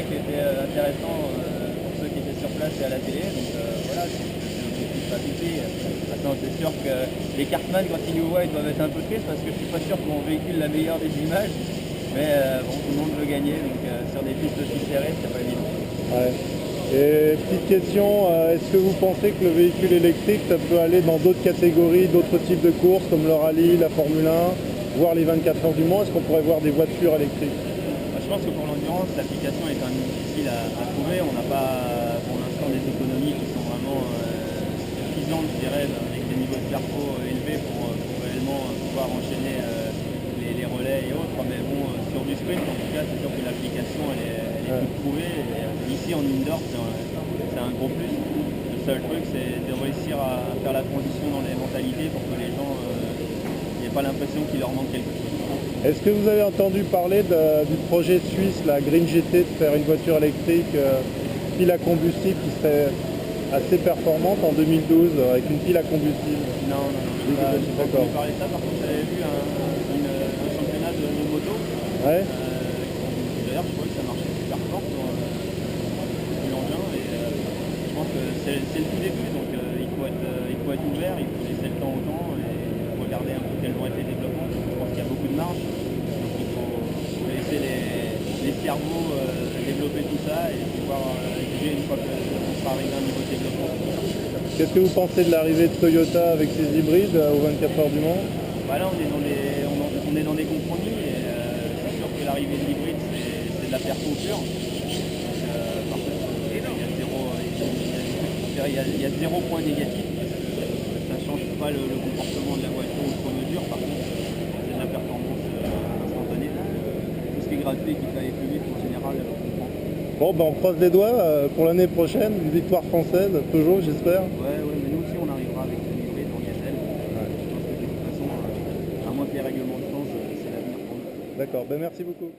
qui était intéressant pour ceux qui étaient sur place et à la télé. Donc voilà, c'est un objectif affiché. Maintenant, c'est sûr que les Cartman, quand ils nous voient, ils doivent être un peu tristes parce que je suis pas sûr qu'on véhicule la meilleure des images. Mais bon, tout le monde veut gagner, donc sur des pistes aussi serrées, c'est pas évident. Ouais. Et petite question, est-ce que vous pensez que le véhicule électrique, ça peut aller dans d'autres catégories, d'autres types de courses, comme le rallye, la Formule 1, voire les 24 heures du Mans? Est-ce qu'on pourrait voir des voitures électriques? Je pense que pour l'endurance, l'application est quand même difficile à trouver. On n'a pas pour l'instant des économies qui sont vraiment suffisantes, je dirais, avec des niveaux de carbo élevés pour réellement pouvoir enchaîner les relais et autres. Mais bon, sur du sprint, en tout cas, c'est sûr que l'application, elle est toute trouvée. Et, ici, en indoor, c'est un gros plus. Le seul truc, c'est de réussir à faire la transition dans les mentalités pour que les gens n'aient pas l'impression qu'il leur manque quelque chose. Est-ce que vous avez entendu parler du projet suisse, la Green GT, de faire une voiture électrique pile à combustible qui serait assez performante en 2012 avec une pile à combustible? Non, je n'ai pas entendu parler de ça. Par contre, j'avais vu un championnat de moto. Ouais. D'ailleurs, je trouvais que ça marchait super fort sur l'engin. Et je pense que c'est le tout début, donc il faut être ouvert, il faut laisser le temps au temps et regarder un peu quels vont être les développements. Je pense qu'il y a beaucoup de marge, donc il faut laisser les cerveaux développer tout ça et pouvoir juger une fois qu'on sera arrivé à un niveau de développement. Qu'est-ce que vous pensez de l'arrivée de Toyota avec ses hybrides aux 24 heures du Mans? Bah là, on est dans des compromis et c'est sûr que l'arrivée de l'hybride, c'est de la perco pure. Par contre, il y a zéro point négatif. Ça ne change pas le comportement de la voiture outre mesure. Par contre, c'est de la performance instantanée. Tout ce qui est gratuit et qui peut aller plus vite, en général, on comprend. Bon, ben on croise les doigts pour l'année prochaine, une victoire française, Peugeot, j'espère. Ouais, mais nous aussi, on arrivera avec une hybride en diesel. Ouais. Je pense que de toute façon, à moins que les règlements de changent, c'est l'avenir pour nous. D'accord, ben merci beaucoup.